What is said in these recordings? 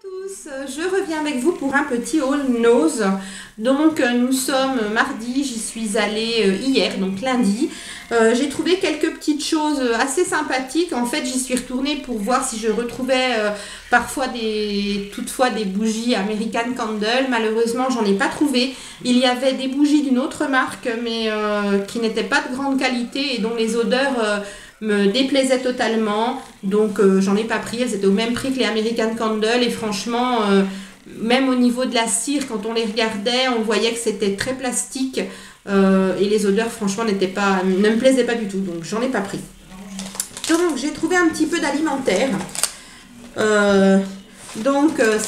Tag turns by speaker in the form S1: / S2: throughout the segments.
S1: tous, je reviens avec vous pour un petit haul nose. Donc nous sommes mardi, j'y suis allée hier, donc lundi. J'ai trouvé quelques petites choses assez sympathiques. En fait, j'y suis retournée pour voir si je retrouvais toutefois des bougies American Candle. Malheureusement, j'en ai pas trouvé. Il y avait des bougies d'une autre marque, mais qui n'étaient pas de grande qualité et dont les odeurs me déplaisait totalement, donc j'en ai pas pris. Elles étaient au même prix que les American Candle et franchement même au niveau de la cire, quand on les regardait on voyait que c'était très plastique et les odeurs franchement ne me plaisaient pas du tout, donc j'en ai pas pris. Donc j'ai trouvé un petit peu d'alimentaire, c'est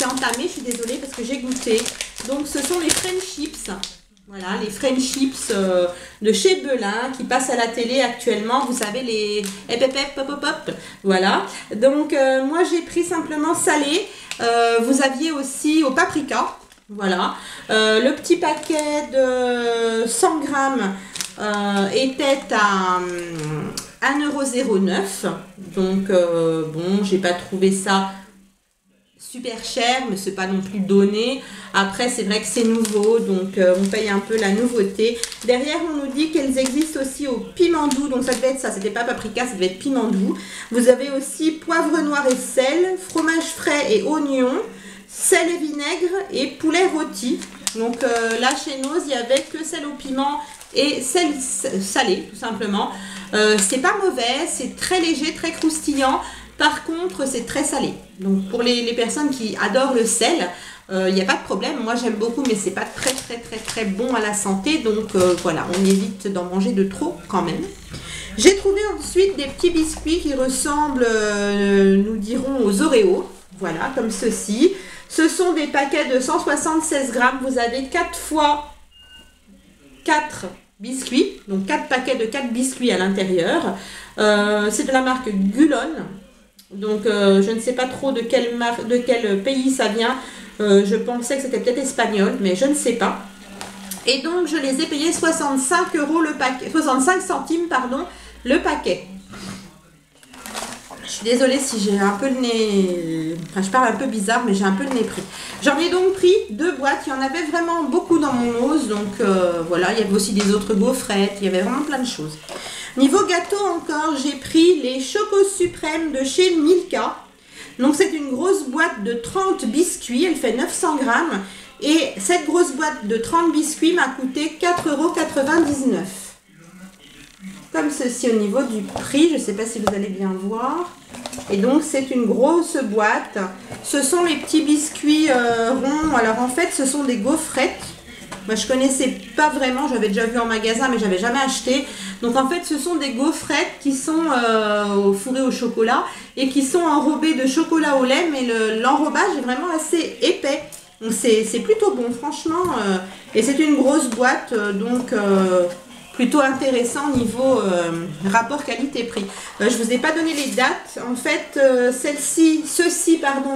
S1: entamé, je suis désolée parce que j'ai goûté. Donc ce sont les French Chips. Voilà, les French Chips de chez Belin qui passent à la télé actuellement. Vous savez, les pop. Voilà. Donc, moi, j'ai pris simplement salé. Vous aviez aussi au paprika. Voilà. Le petit paquet de 100 grammes était à 1,09 €. Donc, bon, j'ai pas trouvé ça super cher, mais c'est pas non plus donné. Après, c'est vrai que c'est nouveau, donc on paye un peu la nouveauté. Derrière, on nous dit qu'elles existent aussi au piment doux, donc ça devait être ça, c'était pas paprika, ça devait être piment doux. Vous avez aussi poivre noir et sel, fromage frais et oignon, sel et vinaigre et poulet rôti. Donc là, chez Nose, il y avait que sel au piment et sel salé, tout simplement. C'est pas mauvais, c'est très léger, très croustillant. Par contre, c'est très salé. Donc, pour les personnes qui adorent le sel, il n'y a pas de problème. Moi, j'aime beaucoup, mais c'est pas très bon à la santé. Donc, voilà, on évite d'en manger de trop quand même. J'ai trouvé ensuite des petits biscuits qui ressemblent, nous dirons, aux Oreos. Voilà, comme ceci. Ce sont des paquets de 176 grammes. Vous avez 4 fois 4 biscuits. Donc, 4 paquets de 4 biscuits à l'intérieur. C'est de la marque Gulon. Donc je ne sais pas trop de quel pays ça vient. Je pensais que c'était peut-être espagnol, mais je ne sais pas. Et donc je les ai payés 65 € le paquet, 65 centimes pardon, le paquet. Je suis désolée si j'ai un peu le nez, enfin je parle un peu bizarre, mais j'ai un peu le nez pris. J'en ai donc pris 2 boîtes, il y en avait vraiment beaucoup dans mon nose, donc voilà, il y avait aussi des autres gaufrettes, il y avait vraiment plein de choses. Niveau gâteau encore, j'ai pris les Chocos Suprêmes de chez Milka. Donc c'est une grosse boîte de 30 biscuits, elle fait 900 grammes. Et cette grosse boîte de 30 biscuits m'a coûté 4,99 €. Comme ceci au niveau du prix, je ne sais pas si vous allez bien voir. Et donc c'est une grosse boîte. Ce sont les petits biscuits ronds. Alors en fait ce sont des gaufrettes. Moi je connaissais pas vraiment, j'avais déjà vu en magasin mais j'avais jamais acheté. Donc en fait ce sont des gaufrettes qui sont fourrées au chocolat et qui sont enrobées de chocolat au lait, mais l'enrobage est vraiment assez épais. Donc c'est plutôt bon franchement. Et c'est une grosse boîte donc plutôt intéressant niveau rapport qualité-prix. Je vous ai pas donné les dates. En fait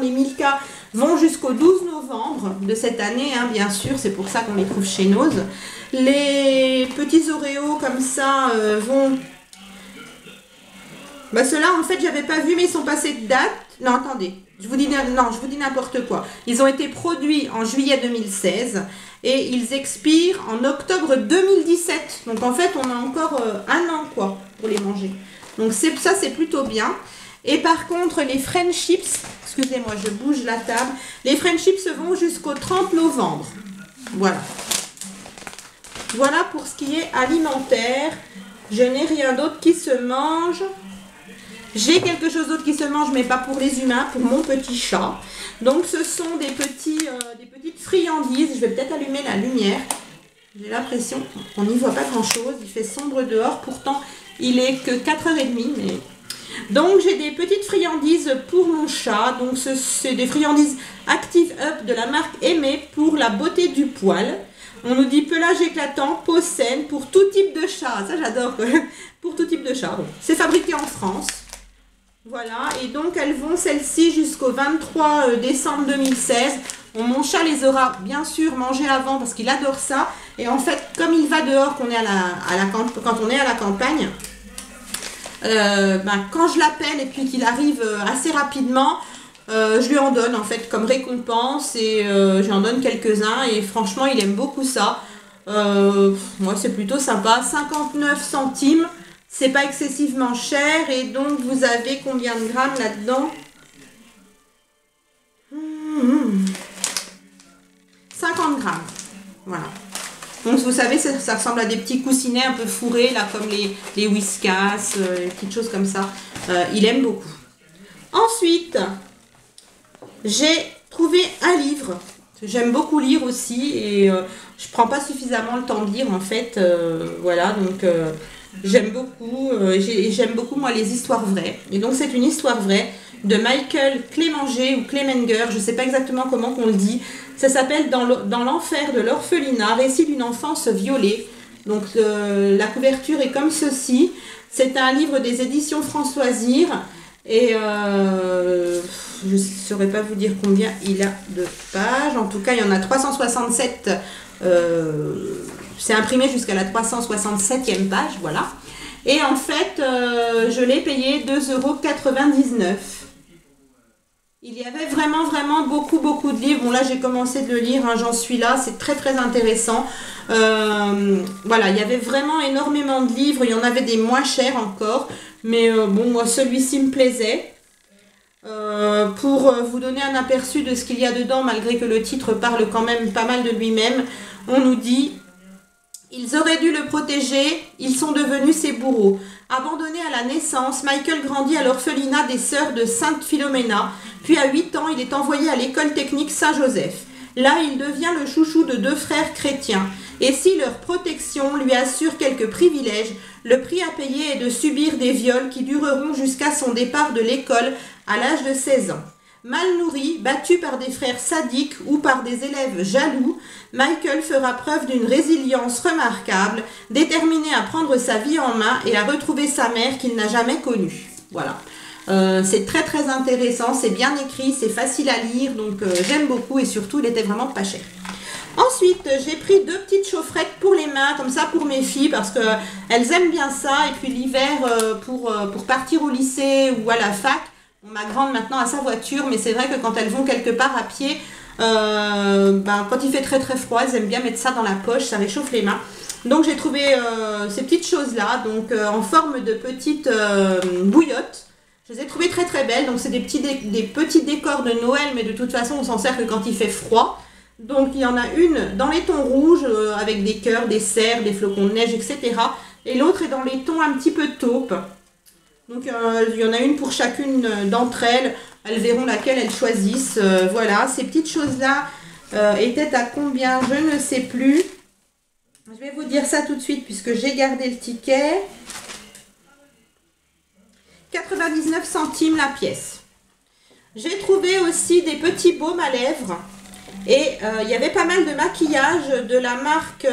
S1: les Milka vont jusqu'au 12 novembre de cette année, hein, bien sûr, c'est pour ça qu'on les trouve chez Nose. Les petits Oreos comme ça vont... ceux-là, en fait, j'avais pas vu, mais ils sont passés de date. Non, attendez, je vous dis n'importe quoi. Ils ont été produits en juillet 2016 et ils expirent en octobre 2017. Donc, en fait, on a encore un an, quoi, pour les manger. Donc, ça, c'est plutôt bien. Et par contre, les French Chips, excusez-moi, je bouge la table. Les French Chips vont jusqu'au 30 novembre. Voilà. Voilà pour ce qui est alimentaire. Je n'ai rien d'autre qui se mange. J'ai quelque chose d'autre qui se mange, mais pas pour les humains, pour mon petit chat. Donc, ce sont des petites friandises. Je vais peut-être allumer la lumière. J'ai l'impression qu'on n'y voit pas grand-chose. Il fait sombre dehors. Pourtant, il est que 4h30, mais... Donc j'ai des petites friandises pour mon chat. Donc c'est des friandises Active Up de la marque Aimé pour la beauté du poil. On nous dit pelage éclatant, peau saine pour tout type de chat. Ça j'adore. Pour tout type de chat. Bon. C'est fabriqué en France. Voilà. Et donc elles vont celles-ci jusqu'au 23 décembre 2016. Mon chat les aura bien sûr mangées avant parce qu'il adore ça. Et en fait comme il va dehors quand on est à la campagne... quand je l'appelle et puis qu'il arrive assez rapidement, Je lui en donne en fait comme récompense et je lui en donne quelques-uns et franchement il aime beaucoup ça. Moi c'est plutôt sympa. 59 centimes, c'est pas excessivement cher et donc vous avez combien de grammes là-dedans? 50 grammes. Voilà. Donc vous savez, ça ressemble à des petits coussinets un peu fourrés, là, comme les Whiskas, les petites choses comme ça. Il aime beaucoup. Ensuite, j'ai trouvé un livre. J'aime beaucoup lire aussi et je prends pas suffisamment le temps de lire en fait. Voilà, donc j'aime beaucoup. J'aime beaucoup moi les histoires vraies. Et donc c'est une histoire vraie de Michael Clémenger ou Clemenger, je ne sais pas exactement comment on le dit. Ça s'appelle Dans l'enfer de l'orphelinat, récit d'une enfance violée. Donc la couverture est comme ceci. C'est un livre des éditions Françoisir. Et je ne saurais pas vous dire combien il a de pages. En tout cas, il y en a 367. C'est imprimé jusqu'à la 367e page, voilà. Et en fait, je l'ai payé 2,99 €. Il y avait vraiment beaucoup de livres. Bon là j'ai commencé de le lire, hein, j'en suis là, c'est très intéressant. Voilà, il y avait vraiment énormément de livres, il y en avait des moins chers encore. Mais bon, moi celui-ci me plaisait. Pour vous donner un aperçu de ce qu'il y a dedans, malgré que le titre parle quand même pas mal de lui-même, on nous dit... Ils auraient dû le protéger, ils sont devenus ses bourreaux. Abandonné à la naissance, Michael grandit à l'orphelinat des sœurs de Sainte Philomena, puis à 8 ans, il est envoyé à l'école technique Saint-Joseph. Là, il devient le chouchou de 2 frères chrétiens. Et si leur protection lui assure quelques privilèges, le prix à payer est de subir des viols qui dureront jusqu'à son départ de l'école à l'âge de 16 ans. Mal nourri, battu par des frères sadiques ou par des élèves jaloux, Michael fera preuve d'une résilience remarquable, déterminé à prendre sa vie en main et à retrouver sa mère qu'il n'a jamais connue. Voilà. C'est très intéressant, c'est bien écrit, c'est facile à lire, donc j'aime beaucoup et surtout il était vraiment pas cher. Ensuite, j'ai pris 2 petites chaufferettes pour les mains, comme ça pour mes filles, parce qu'elles aiment bien ça. Et puis l'hiver, pour partir au lycée ou à la fac, ma grande maintenant a sa voiture, mais c'est vrai que quand elles vont quelque part à pied, quand il fait très froid, elles aiment bien mettre ça dans la poche, ça réchauffe les mains. Donc j'ai trouvé ces petites choses-là, donc en forme de petites bouillottes. Je les ai trouvées très belles, donc c'est des petits décors de Noël, mais de toute façon on s'en sert que quand il fait froid. Donc il y en a une dans les tons rouges avec des cœurs, des cerfs, des flocons de neige, etc. Et l'autre est dans les tons un petit peu taupe. Donc il y en a une pour chacune d'entre elles. Elles verront laquelle elles choisissent. Voilà, ces petites choses-là étaient à combien? Je ne sais plus. Je vais vous dire ça tout de suite puisque j'ai gardé le ticket. 99 centimes la pièce. J'ai trouvé aussi des petits baumes à lèvres. Et il y avait pas mal de maquillage de la marque...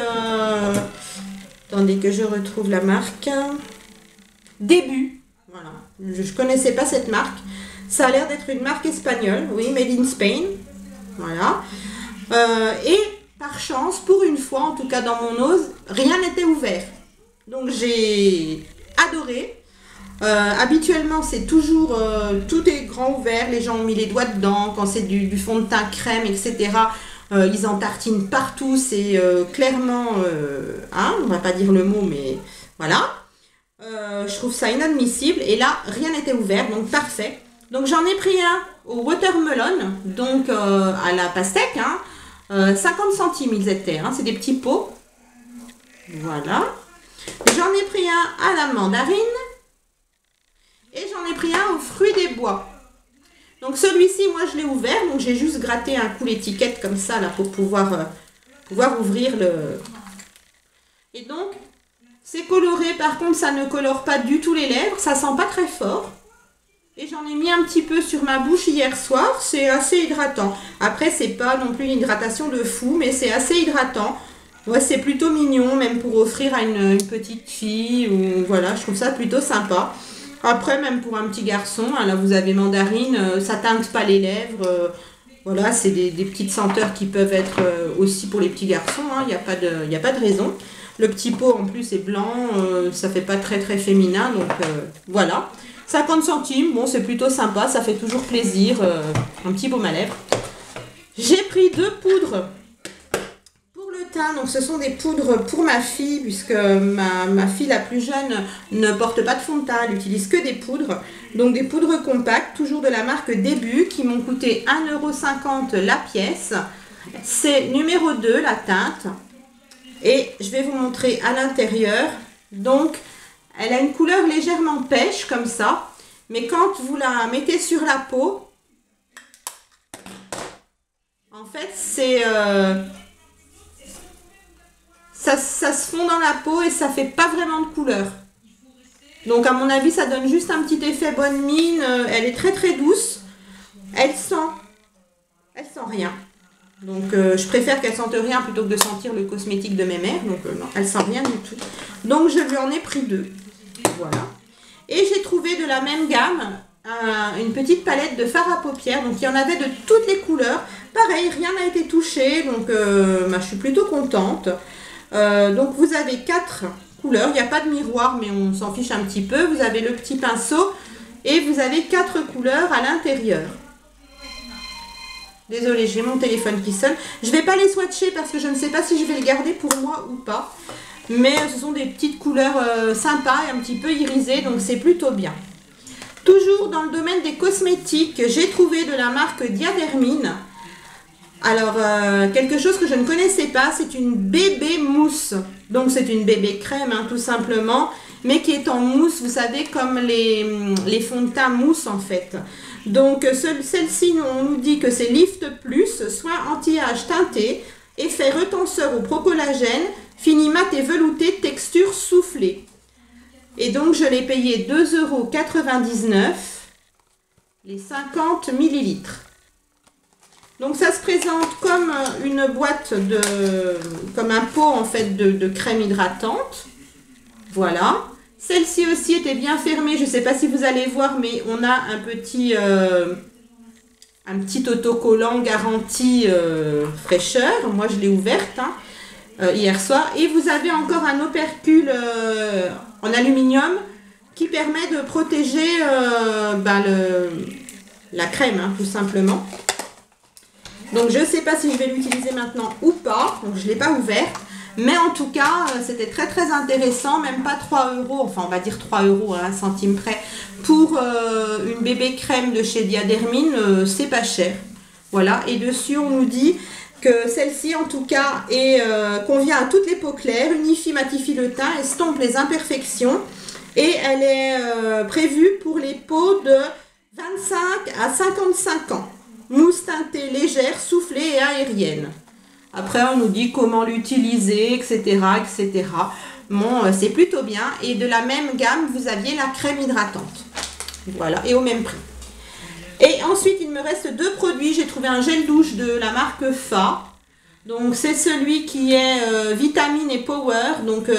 S1: attendez que je retrouve la marque. Début. Voilà. Je ne connaissais pas cette marque. Ça a l'air d'être une marque espagnole. Oui, made in Spain. Voilà. Et par chance, pour une fois, en tout cas dans mon ose, rien n'était ouvert. Donc j'ai adoré. Habituellement, c'est toujours... tout est grand ouvert. Les gens ont mis les doigts dedans. Quand c'est du fond de teint crème, etc., ils en tartinent partout. C'est clairement... hein, on va pas dire le mot, mais voilà. Je trouve ça inadmissible. Et là, rien n'était ouvert, donc parfait. Donc j'en ai pris un au watermelon, donc à la pastèque. Hein, 50 centimes ils étaient. Hein, c'est des petits pots. Voilà. J'en ai pris un à la mandarine. Et j'en ai pris un aux fruits des bois. Donc celui-ci, moi je l'ai ouvert. Donc j'ai juste gratté un coup l'étiquette comme ça là pour pouvoir ouvrir le... Et donc... c'est coloré, par contre ça ne colore pas du tout les lèvres, ça sent pas très fort. Et j'en ai mis un petit peu sur ma bouche hier soir, c'est assez hydratant. Après c'est pas non plus une hydratation de fou, mais c'est assez hydratant. Ouais, c'est plutôt mignon, même pour offrir à une petite fille, ou voilà, je trouve ça plutôt sympa. Après même pour un petit garçon, hein, là vous avez mandarine, ça teinte pas les lèvres. Voilà, c'est des petites senteurs qui peuvent être aussi pour les petits garçons, hein, y a pas de raison. Le petit pot en plus est blanc, ça fait pas très féminin, donc voilà. 50 centimes, bon c'est plutôt sympa, ça fait toujours plaisir, un petit baume à lèvres. J'ai pris 2 poudres pour le teint, donc ce sont des poudres pour ma fille, puisque ma fille la plus jeune ne porte pas de fond de teint, elle utilise que des poudres. Donc des poudres compactes, toujours de la marque Début, qui m'ont coûté 1,50 € la pièce. C'est numéro 2, la teinte. Et je vais vous montrer à l'intérieur. Donc, elle a une couleur légèrement pêche, comme ça. Mais quand vous la mettez sur la peau, en fait, c'est... ça se fond dans la peau et ça fait pas vraiment de couleur. Donc, à mon avis, ça donne juste un petit effet bonne mine. Elle est très très douce. Elle sent rien. Donc, je préfère qu'elle sente rien plutôt que de sentir le cosmétique de mes mères. Donc, non, elle sent rien du tout. Donc, je lui en ai pris 2. Voilà. Et j'ai trouvé de la même gamme une petite palette de fard à paupières. Donc, il y en avait de toutes les couleurs. Pareil, rien n'a été touché. Donc, je suis plutôt contente. Donc, vous avez 4 couleurs. Il n'y a pas de miroir, mais on s'en fiche un petit peu. Vous avez le petit pinceau et vous avez 4 couleurs à l'intérieur. Désolée, j'ai mon téléphone qui sonne. Je ne vais pas les swatcher parce que je ne sais pas si je vais le garder pour moi ou pas. Mais ce sont des petites couleurs sympas et un petit peu irisées, donc c'est plutôt bien. Toujours dans le domaine des cosmétiques, j'ai trouvé de la marque Diadermine. Alors, quelque chose que je ne connaissais pas, c'est une bébé mousse. Donc, c'est une bébé crème, hein, tout simplement, mais qui est en mousse, vous savez, comme les fonds de teint mousse, en fait. Donc, celle-ci, on nous dit que c'est Lift Plus, soin anti-âge teinté, effet retenseur au pro-collagène, fini mat et velouté, texture soufflée. Et donc, je l'ai payé 2,99 €, les 50 ml. Donc, ça se présente comme une boîte comme un pot, en fait, de crème hydratante. Voilà. Celle-ci aussi était bien fermée, je ne sais pas si vous allez voir, mais on a un petit autocollant garantie fraîcheur. Moi, je l'ai ouverte hier soir. Et vous avez encore un opercule en aluminium qui permet de protéger la crème, hein, tout simplement. Donc, je ne sais pas si je vais l'utiliser maintenant ou pas. Donc, je ne l'ai pas ouverte. Mais en tout cas, c'était très très intéressant, même pas 3 €, enfin on va dire 3 € à 1 centime près, pour une bébé crème de chez Diadermine, c'est pas cher. Voilà, et dessus on nous dit que celle-ci en tout cas convient à toutes les peaux claires, unifie, matifie le teint, estompe les imperfections, et elle est prévue pour les peaux de 25 à 55 ans. Mousse teintée légère, soufflée et aérienne. Après, on nous dit comment l'utiliser, etc., etc. Bon, c'est plutôt bien. Et de la même gamme, vous aviez la crème hydratante. Voilà, et au même prix. Et ensuite, il me reste 2 produits. J'ai trouvé un gel douche de la marque Fa. Donc, c'est celui qui est vitamine et power, donc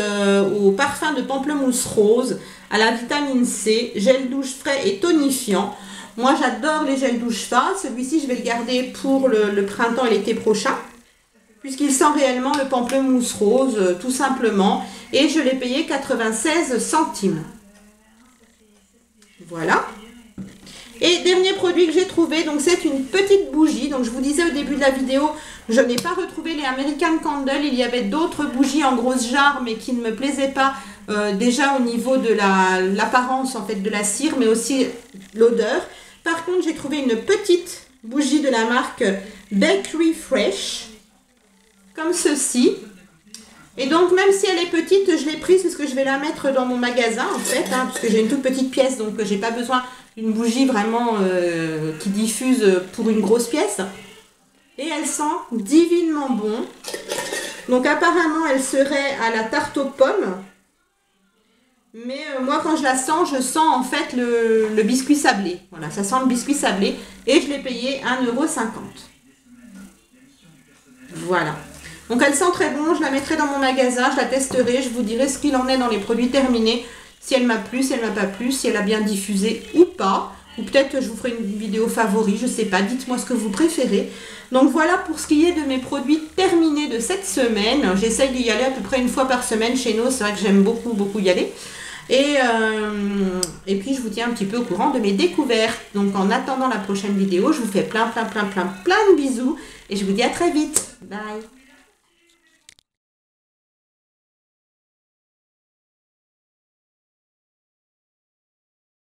S1: au parfum de pamplemousse rose, à la vitamine C, gel douche frais et tonifiant. Moi, j'adore les gels douche Fa. Celui-ci, je vais le garder pour le printemps et l'été prochain, puisqu'il sent réellement le pamplemousse rose, tout simplement. Et je l'ai payé 96 centimes. Voilà. Et dernier produit que j'ai trouvé, donc c'est une petite bougie. Donc je vous disais au début de la vidéo, je n'ai pas retrouvé les American Candle. Il y avait d'autres bougies en grosse jarre, mais qui ne me plaisaient pas. Déjà au niveau de l'apparence en fait de la cire, mais aussi l'odeur. Par contre, j'ai trouvé une petite bougie de la marque Bakery Fresh, comme ceci. Et donc même si elle est petite, je l'ai prise parce que je vais la mettre dans mon magasin en fait, hein, parce que j'ai une toute petite pièce, donc j'ai pas besoin d'une bougie vraiment qui diffuse pour une grosse pièce. Et elle sent divinement bon. Donc apparemment elle serait à la tarte aux pommes. Mais moi quand je la sens, je sens en fait le biscuit sablé. Voilà, ça sent le biscuit sablé. Et je l'ai payé 1,50 €. Voilà. Donc elle sent très bon, je la mettrai dans mon magasin, je la testerai, je vous dirai ce qu'il en est dans les produits terminés. Si elle m'a plu, si elle m'a pas plu, si elle a bien diffusé ou pas. Ou peut-être je vous ferai une vidéo favori, je sais pas, dites-moi ce que vous préférez. Donc voilà pour ce qui est de mes produits terminés de cette semaine. J'essaye d'y aller à peu près une fois par semaine chez nous, c'est vrai que j'aime beaucoup y aller. Et Et puis, je vous tiens un petit peu au courant de mes découvertes. Donc, en attendant la prochaine vidéo, je vous fais plein de bisous. Et je vous dis à très vite. Bye.